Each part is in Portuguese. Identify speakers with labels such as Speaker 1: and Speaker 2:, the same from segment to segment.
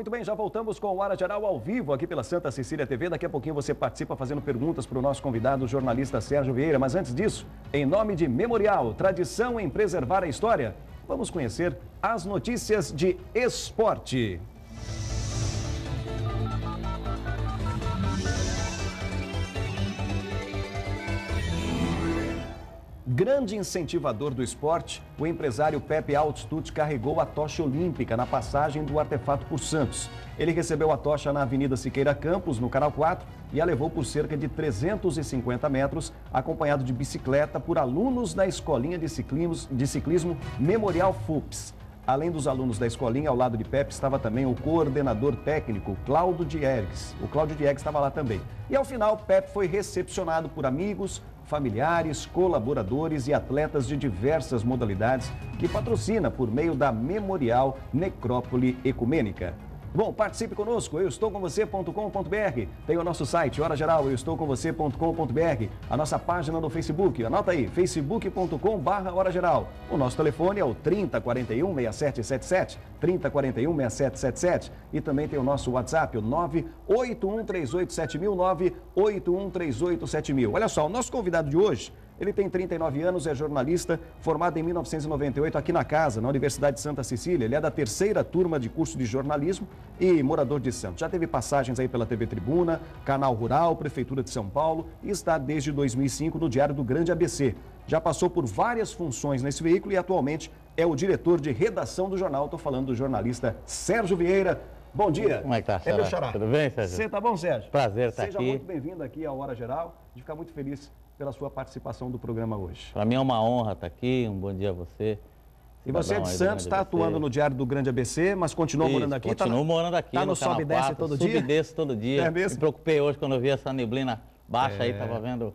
Speaker 1: Muito bem, já voltamos com o Hora Geral ao vivo aqui pela Santa Cecília TV. Daqui a pouquinho você participa fazendo perguntas para o nosso convidado, o jornalista Sérgio Vieira. Mas antes disso, em nome de Memorial, tradição em preservar a história, vamos conhecer as notícias de esporte. Grande incentivador do esporte, o empresário Pepe Altstut carregou a tocha olímpica na passagem do artefato por Santos. Ele recebeu a tocha na Avenida Siqueira Campos, no Canal 4, e a levou por cerca de 350 metros, acompanhado de bicicleta por alunos da Escolinha de Ciclismo Memorial FUPS. Além dos alunos da escolinha, ao lado de Pepe estava também o coordenador técnico, Cláudio Diegues. O Cláudio Diegues estava lá também. E ao final, Pepe foi recepcionado por amigos, familiares, colaboradores e atletas de diversas modalidades que patrocina por meio da Memorial Necrópole Ecumênica. Bom, participe conosco, euestoucomvocê.com.br, tem o nosso site, Hora Geral, euestoucomvocê.com.br, a nossa página no Facebook, anota aí, facebook.com/Hora Geral. O nosso telefone é o 3041-6777, 3041-6777, e também tem o nosso WhatsApp, o 981387000, 981387000. Olha só, o nosso convidado de hoje, ele tem 39 anos, é jornalista, formado em 1998 aqui na casa, na Universidade de Santa Cecília. Ele é da terceira turma de curso de jornalismo e morador de Santos. Já teve passagens aí pela TV Tribuna, Canal Rural, Prefeitura de São Paulo e está desde 2005 no Diário do Grande ABC. Já passou por várias funções nesse veículo e atualmente é o diretor de redação do jornal. Estou falando do jornalista Sérgio Vieira. Bom dia.
Speaker 2: Como é que tá,
Speaker 1: É meu xará.
Speaker 2: Tudo bem, Sérgio?
Speaker 1: Você tá bom, Sérgio?
Speaker 2: Prazer estar aqui.
Speaker 1: Seja muito bem-vindo aqui ao Hora Geral. De ficar muito feliz pela sua participação do programa hoje.
Speaker 2: Para mim é uma honra estar aqui. Um bom dia a você.
Speaker 1: E você é de Santos, está atuando no Diário do Grande ABC, mas continua morando aqui?
Speaker 2: Continuo morando aqui.
Speaker 1: Está no sobe e desce todo dia?
Speaker 2: Sobe e desce todo dia.
Speaker 1: É mesmo?
Speaker 2: Me preocupei hoje quando eu vi essa neblina baixa aí, estava vendo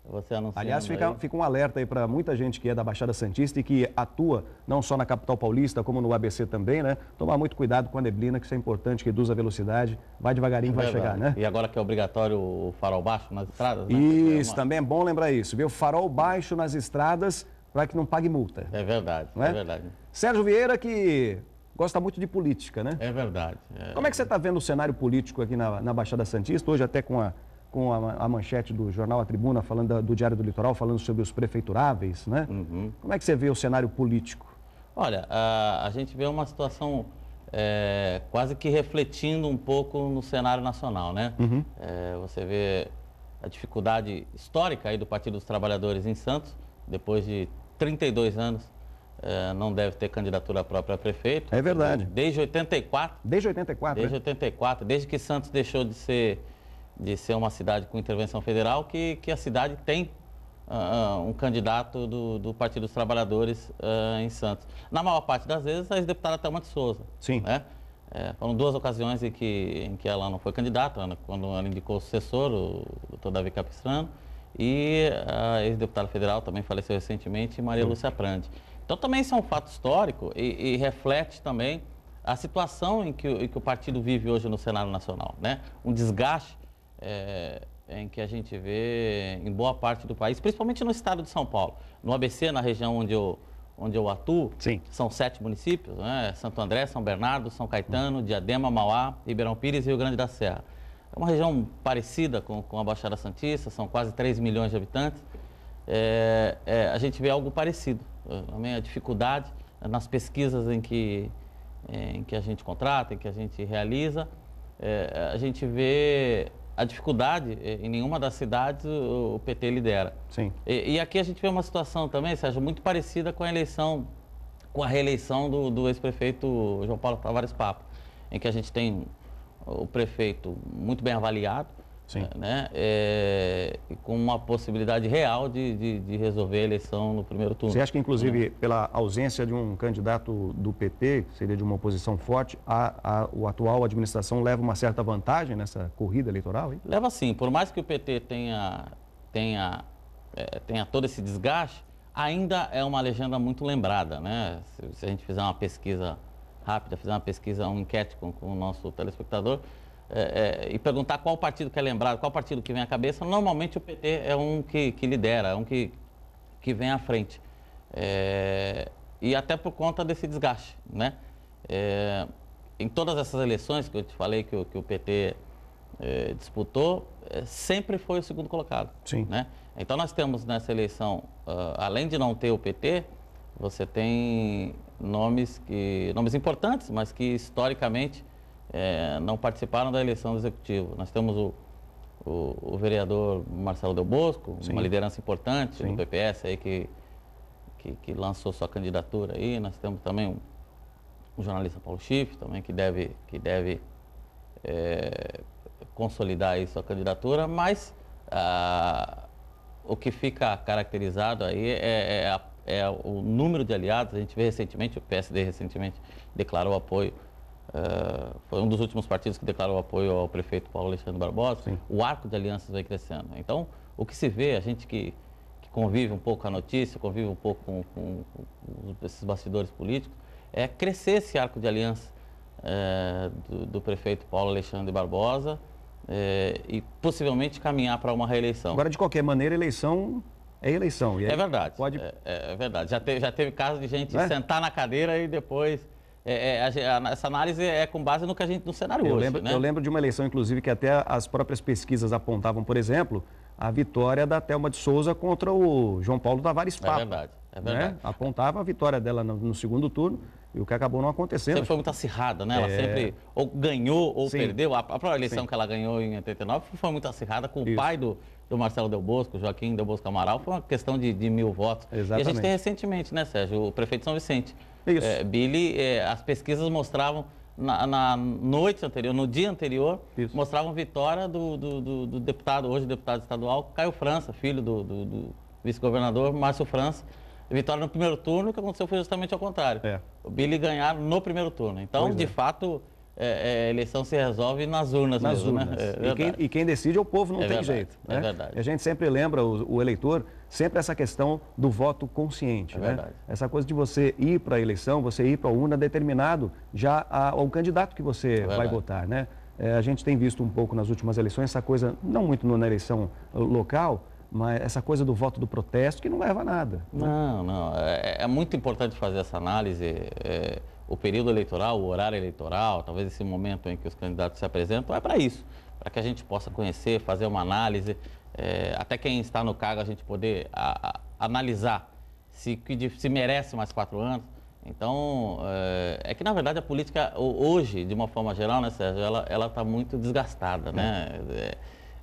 Speaker 2: você anunciando.
Speaker 1: Aliás, fica um alerta aí para muita gente que é da Baixada Santista e que atua não só na capital paulista, como no ABC também, né? Tomar muito cuidado com a neblina, que isso é importante, que reduz a velocidade, vai devagarinho, vai chegar, né?
Speaker 2: E agora que é obrigatório o farol baixo nas estradas, né?
Speaker 1: Isso, também é bom lembrar isso, viu? Farol baixo nas estradas para que não pague multa.
Speaker 2: É verdade,
Speaker 1: não é?
Speaker 2: É verdade.
Speaker 1: Sérgio Vieira, que gosta muito de política, né?
Speaker 2: É verdade.
Speaker 1: Como é que você está vendo o cenário político aqui na Baixada Santista, hoje até com a manchete do jornal A Tribuna, falando do Diário do Litoral, falando sobre os prefeituráveis, né?
Speaker 2: Uhum.
Speaker 1: Como é que você vê o cenário político?
Speaker 2: Olha, a gente vê uma situação quase que refletindo um pouco no cenário nacional, né?
Speaker 1: Uhum.
Speaker 2: Você vê a dificuldade histórica aí do Partido dos Trabalhadores em Santos, depois de 32 anos, não deve ter candidatura própria a prefeito.
Speaker 1: É verdade.
Speaker 2: Desde 84.
Speaker 1: Desde 84,
Speaker 2: Desde 84, desde que Santos deixou de ser uma cidade com intervenção federal, que a cidade tem um candidato do Partido dos Trabalhadores em Santos. Na maior parte das vezes, a ex-deputada Thelma de Souza.
Speaker 1: Sim.
Speaker 2: Né? Foram duas ocasiões em que ela não foi candidata, quando ela indicou o sucessor, o doutor Davi Capistrano, e a ex-deputada federal também faleceu recentemente, Maria Lúcia Prandi. Então também isso é um fato histórico e reflete também a situação em que o partido vive hoje no cenário nacional, né? Um desgaste em que a gente vê em boa parte do país, principalmente no estado de São Paulo. No ABC, na região onde eu atuo,
Speaker 1: sim,
Speaker 2: são 7 municípios, né? Santo André, São Bernardo, São Caetano, Diadema, Mauá, Ribeirão Pires e Rio Grande da Serra. É uma região parecida com a Baixada Santista, são quase 3 milhões de habitantes. A gente vê algo parecido. Também a dificuldade nas pesquisas em que a gente contrata, em que a gente realiza, a gente vê a dificuldade, em nenhuma das cidades o PT lidera.
Speaker 1: Sim.
Speaker 2: E aqui a gente vê uma situação também, Sérgio, muito parecida com a reeleição do ex-prefeito João Paulo Tavares Papa, em que a gente tem o prefeito muito bem avaliado,
Speaker 1: sim,
Speaker 2: né? E com uma possibilidade real de resolver a eleição no primeiro turno.
Speaker 1: Você acha que, inclusive, pela ausência de um candidato do PT, que seria de uma oposição forte, a atual administração leva uma certa vantagem nessa corrida eleitoral? Hein?
Speaker 2: Leva sim. Por mais que o PT tenha todo esse desgaste, ainda é uma legenda muito lembrada, né? Se a gente fizer uma pesquisa rápida, uma enquete com o nosso telespectador, e perguntar qual partido que é lembrado, qual partido que vem à cabeça, normalmente o PT é um que lidera, é um que vem à frente. E até por conta desse desgaste, né? em todas essas eleições que eu te falei que o PT disputou, sempre foi o segundo colocado.
Speaker 1: Sim.
Speaker 2: Né? Então nós temos nessa eleição, além de não ter o PT, você tem nomes importantes, mas que historicamente não participaram da eleição do Executivo. Nós temos o vereador Marcelo Del Bosco,
Speaker 1: Sim.
Speaker 2: uma liderança importante
Speaker 1: Sim.
Speaker 2: do PPS aí que lançou sua candidatura aí. Nós temos também o jornalista Paulo Schiff também que deve consolidar aí sua candidatura, mas o que fica caracterizado aí é o número de aliados. A gente vê recentemente, o PSD recentemente declarou apoio, foi um dos últimos partidos que declarou apoio ao prefeito Paulo Alexandre Barbosa.
Speaker 1: Sim.
Speaker 2: O arco de alianças vai crescendo. Então, o que se vê, a gente que convive um pouco com a notícia, convive um pouco com esses bastidores políticos, é crescer esse arco de aliança do prefeito Paulo Alexandre Barbosa e possivelmente caminhar para uma reeleição.
Speaker 1: Agora, de qualquer maneira, eleição é eleição. E aí
Speaker 2: É verdade,
Speaker 1: pode...
Speaker 2: é verdade. Já teve caso de gente
Speaker 1: Né?
Speaker 2: sentar na cadeira e depois... essa análise é com base no cenário hoje, né?
Speaker 1: Eu lembro de uma eleição, inclusive, que até as próprias pesquisas apontavam, por exemplo, a vitória da Thelma de Souza contra o João Paulo Tavares Papa.
Speaker 2: É verdade.
Speaker 1: Né? Apontava a vitória dela no segundo turno, e o que acabou não acontecendo.
Speaker 2: Sempre foi muito acirrada, né? Ela sempre ou ganhou ou
Speaker 1: Sim.
Speaker 2: perdeu. A própria eleição
Speaker 1: Sim.
Speaker 2: que ela ganhou em 89 foi muito acirrada com o
Speaker 1: Isso.
Speaker 2: pai do Marcelo Del Bosco, Joaquim Del Bosco Amaral. Foi uma questão de 1.000 votos.
Speaker 1: Exatamente.
Speaker 2: E a gente tem recentemente, né, Sérgio, o prefeito de São Vicente.
Speaker 1: Isso.
Speaker 2: Billy, as pesquisas mostravam na noite anterior, no dia anterior,
Speaker 1: Isso.
Speaker 2: mostravam vitória do deputado, hoje deputado estadual, Caio França, filho do vice-governador Márcio França. Vitória no primeiro turno, o que aconteceu foi justamente ao contrário. O Billy ganhar no primeiro turno. Então, de fato, a eleição se resolve nas urnas mesmo,
Speaker 1: urnas.
Speaker 2: né?
Speaker 1: E quem decide é o povo, não tem
Speaker 2: verdade,
Speaker 1: jeito. Né?
Speaker 2: É verdade.
Speaker 1: E a gente sempre lembra, o eleitor, sempre essa questão do voto consciente. Né?
Speaker 2: Verdade.
Speaker 1: Essa coisa de você ir para a eleição, você ir para a urna determinado já ao candidato que você vai votar. Né? A gente tem visto um pouco nas últimas eleições essa coisa, não muito na eleição local, mas essa coisa do voto do protesto que não leva a nada.
Speaker 2: Não. É muito importante fazer essa análise. O período eleitoral, o horário eleitoral, talvez esse momento em que os candidatos se apresentam, é para isso. Para que a gente possa conhecer, fazer uma análise, até quem está no cargo a gente poder analisar se merece mais 4 anos. Então, é que na verdade a política hoje, de uma forma geral, né, Sérgio, ela está muito desgastada, né?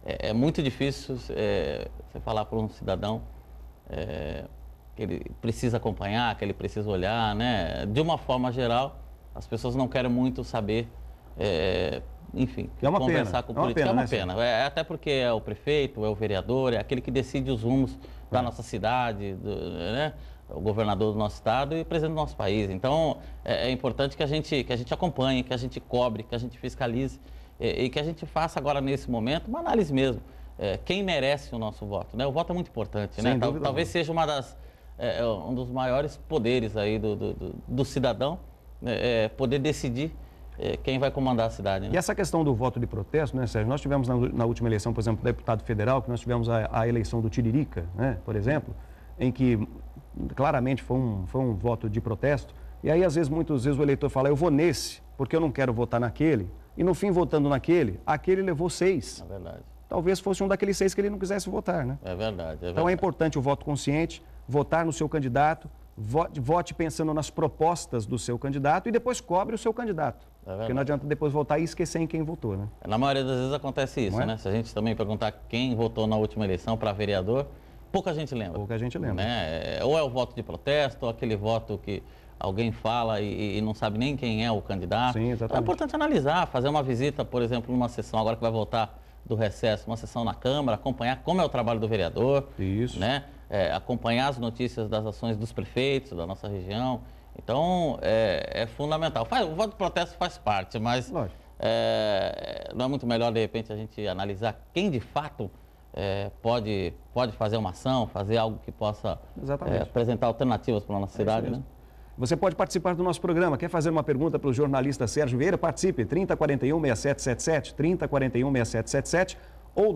Speaker 2: É muito difícil você falar para um cidadão que ele precisa acompanhar, que ele precisa olhar, né? De uma forma geral, as pessoas não querem muito saber, enfim, conversar com o político. É uma pena. Até porque é o prefeito, é o vereador, é aquele que decide os rumos da nossa cidade, né? O governador do nosso estado e o presidente do nosso país. Então, é importante que a gente acompanhe, que a gente cobre, que a gente fiscalize. E que a gente faça agora, nesse momento, uma análise mesmo. Quem merece o nosso voto, né? O voto é muito importante, né? Talvez seja um dos maiores poderes aí do cidadão, poder decidir quem vai comandar a cidade. Né?
Speaker 1: E essa questão do voto de protesto, né, Sérgio? Nós tivemos na última eleição, por exemplo, deputado federal, que nós tivemos a eleição do Tiririca, né, por exemplo, em que claramente foi um voto de protesto. E aí, muitas vezes o eleitor fala, eu vou nesse, porque eu não quero votar naquele. E no fim, votando naquele levou 6.
Speaker 2: É verdade.
Speaker 1: Talvez fosse um daqueles 6 que ele não quisesse votar, né?
Speaker 2: É verdade.
Speaker 1: Então é importante o voto consciente, votar no seu candidato, vote pensando nas propostas do seu candidato e depois cobre o seu candidato. Porque não adianta depois votar e esquecer em quem votou, né?
Speaker 2: Na maioria das vezes acontece isso, né? Se a gente também perguntar quem votou na última eleição para vereador, pouca gente lembra.
Speaker 1: Pouca gente lembra.
Speaker 2: Né? Ou é o voto de protesto, ou aquele voto que alguém fala e não sabe nem quem é o candidato.
Speaker 1: Sim, exatamente.
Speaker 2: Então é importante analisar, fazer uma visita, por exemplo, numa sessão, agora que vai voltar do recesso, uma sessão na Câmara, acompanhar como é o trabalho do vereador.
Speaker 1: Isso.
Speaker 2: Né? Acompanhar as notícias das ações dos prefeitos da nossa região. Então, é fundamental. O voto de protesto faz parte, mas não é muito melhor, de repente, a gente analisar quem de fato pode fazer uma ação, fazer algo que possa apresentar alternativas para a nossa cidade, né?
Speaker 1: Você pode participar do nosso programa. Quer fazer uma pergunta para o jornalista Sérgio Vieira? Participe, 3041-6777, 3041-6777 ou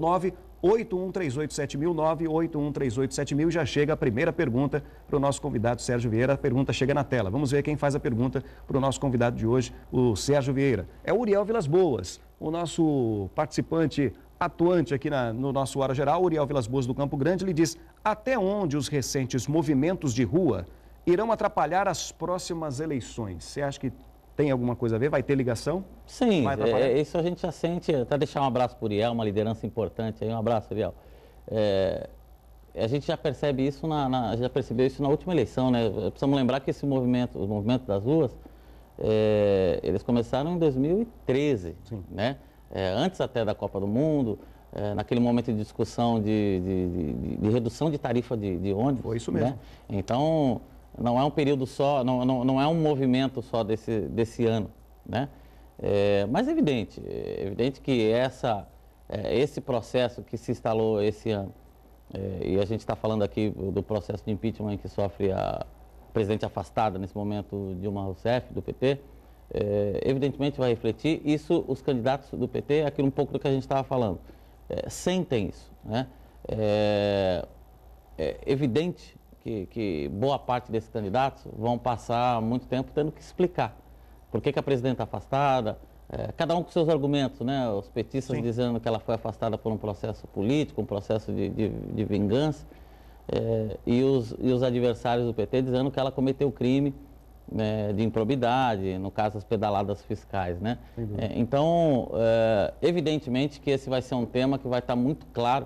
Speaker 1: 81387000, 981387000. Já chega a primeira pergunta para o nosso convidado Sérgio Vieira. A pergunta chega na tela. Vamos ver quem faz a pergunta para o nosso convidado de hoje, o Sérgio Vieira. É o Uriel Vilas Boas, o nosso participante atuante aqui no nosso Hora Geral. Uriel Vilas Boas do Campo Grande, ele diz: até onde os recentes movimentos de rua irão atrapalhar as próximas eleições? Você acha que tem alguma coisa a ver? Vai ter ligação?
Speaker 2: Sim, isso a gente já sente. Até deixar um abraço para o Uriel, uma liderança importante aí. Um abraço, Uriel. A gente já percebe isso, já percebeu isso na última eleição, né? Precisamos lembrar que os movimentos das ruas, eles começaram em 2013,
Speaker 1: Sim.
Speaker 2: Né? Antes até da Copa do Mundo, naquele momento de discussão de redução de tarifa de ônibus.
Speaker 1: Foi isso mesmo.
Speaker 2: Né? Então, não é um período só, não é um movimento só desse ano, né? Mas é evidente que esse processo que se instalou esse ano, e a gente está falando aqui do processo de impeachment que sofre a presidente afastada nesse momento, Dilma Rousseff, do PT, evidentemente vai refletir. Isso, os candidatos do PT, aquilo um pouco do que a gente estava falando, sentem isso, né? É evidente que boa parte desses candidatos vão passar muito tempo tendo que explicar por que a presidenta está afastada, cada um com seus argumentos, né? Os petistas
Speaker 1: Sim.
Speaker 2: dizendo que ela foi afastada por um processo político, um processo de vingança, e os adversários do PT dizendo que ela cometeu crime, de improbidade, no caso as pedaladas fiscais, né? Então, evidentemente que esse vai ser um tema que vai estar muito claro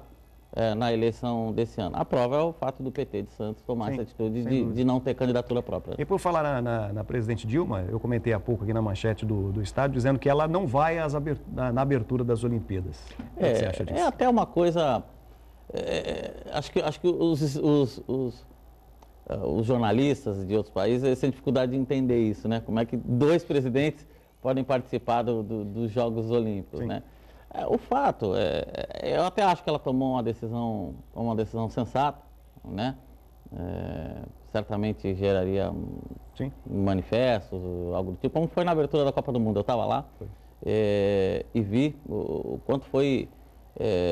Speaker 2: na eleição desse ano. A prova é o fato do PT de Santos tomar
Speaker 1: Sim,
Speaker 2: essa atitude de não ter candidatura própria.
Speaker 1: E por falar na presidente Dilma, eu comentei há pouco aqui na manchete do Estado, dizendo que ela não vai na abertura das Olimpíadas. O que você acha disso?
Speaker 2: É até uma coisa... acho que os jornalistas de outros países têm dificuldade de entender isso, né? Como é que dois presidentes podem participar dos Jogos Olímpicos, né? O fato, eu até acho que ela tomou uma decisão sensata, né? Certamente geraria manifestos, algo do tipo, como foi na abertura da Copa do Mundo. Eu estava lá e vi o quanto foi...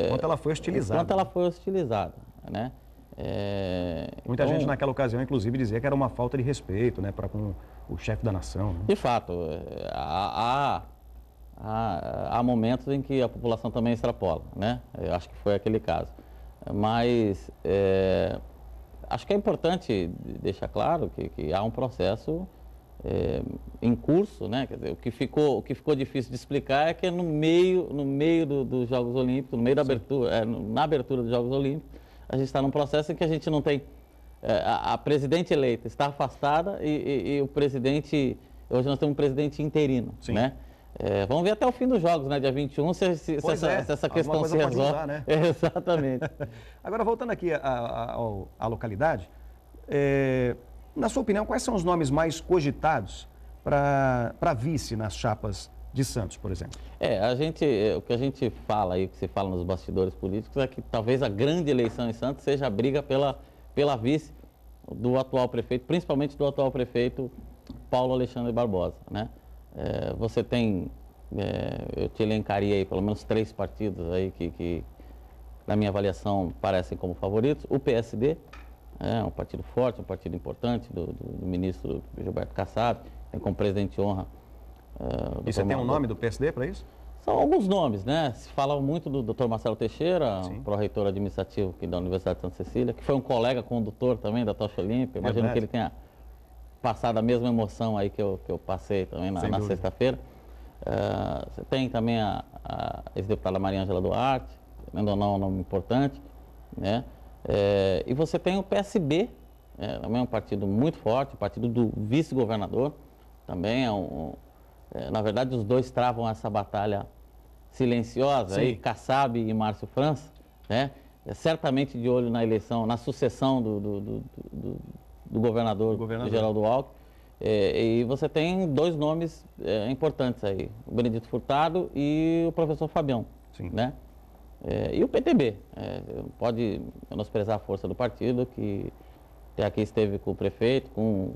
Speaker 1: Quanto ela foi hostilizada.
Speaker 2: Quanto ela foi hostilizada, né?
Speaker 1: Muita gente naquela ocasião, inclusive, dizia que era uma falta de respeito, né, para com o chefe da nação. Né?
Speaker 2: De fato, há momentos em que a população também extrapola, né? Eu acho que foi aquele caso. Mas acho que é importante deixar claro que há um processo em curso, né? Quer dizer, o que ficou difícil de explicar é que no meio dos Jogos Olímpicos, no meio da abertura, na abertura dos Jogos Olímpicos, a gente está num processo em que a gente não tem... a presidente eleita está afastada e o presidente... Hoje nós temos um presidente interino, né? Vamos ver até o fim dos Jogos, né? Dia 21, se essa questão se resolve.
Speaker 1: Mudar, né?
Speaker 2: Exatamente.
Speaker 1: Agora, voltando aqui à localidade, na sua opinião, quais são os nomes mais cogitados para vice nas chapas de Santos, por exemplo?
Speaker 2: O que a gente fala aí, o que se fala nos bastidores políticos, é que talvez a grande eleição em Santos seja a briga pela vice do atual prefeito, principalmente do atual prefeito Paulo Alexandre Barbosa, né? Você tem, eu te elencaria aí pelo menos 3 partidos aí que na minha avaliação parecem como favoritos. O PSD é um partido forte, um partido importante do ministro Gilberto Kassab, tem como presidente de honra.
Speaker 1: E você tem um nome do PSD para isso?
Speaker 2: São alguns nomes, né? Se fala muito do Dr. Marcelo Teixeira, pró-reitor administrativo aqui da Universidade de Santa Cecília, que foi um colega condutor também da Tocha Olímpica. Imagino que ele tenha passado a mesma emoção aí que eu passei também na sexta-feira. Você tem também a ex-deputada Maria Ângela Duarte, ainda não é um nome importante, né? E você tem o PSB, também é um partido muito forte, o partido do vice-governador, também na verdade, os dois travam essa batalha silenciosa, aí, Kassab e Márcio França, né? Certamente de olho na eleição, na sucessão do governador Geraldo Alckmin. E você tem 2 nomes importantes aí, o Benedito Furtado e o professor Fabião, né? E o PTB, pode menosprezar a força do partido, que até aqui esteve com o prefeito, com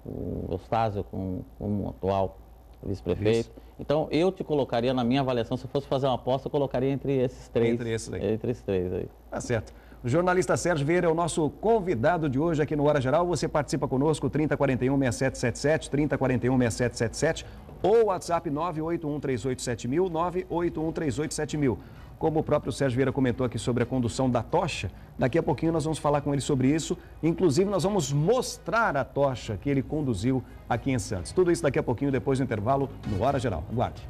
Speaker 2: o Eustáquio, com o atual vice-prefeito. Então, eu te colocaria na minha avaliação, se eu fosse fazer uma aposta, eu colocaria entre esses três.
Speaker 1: Entre esses aí.
Speaker 2: Entre esses três aí.
Speaker 1: Tá certo. O jornalista Sérgio Vieira é o nosso convidado de hoje aqui no Hora Geral. Você participa conosco, 3041-6777, 3041-6777, ou WhatsApp 981387000, 981387000. Como o próprio Sérgio Vieira comentou aqui sobre a condução da tocha, daqui a pouquinho nós vamos falar com ele sobre isso. Inclusive, nós vamos mostrar a tocha que ele conduziu aqui em Santos. Tudo isso daqui a pouquinho, depois do intervalo, no Hora Geral. Aguarde.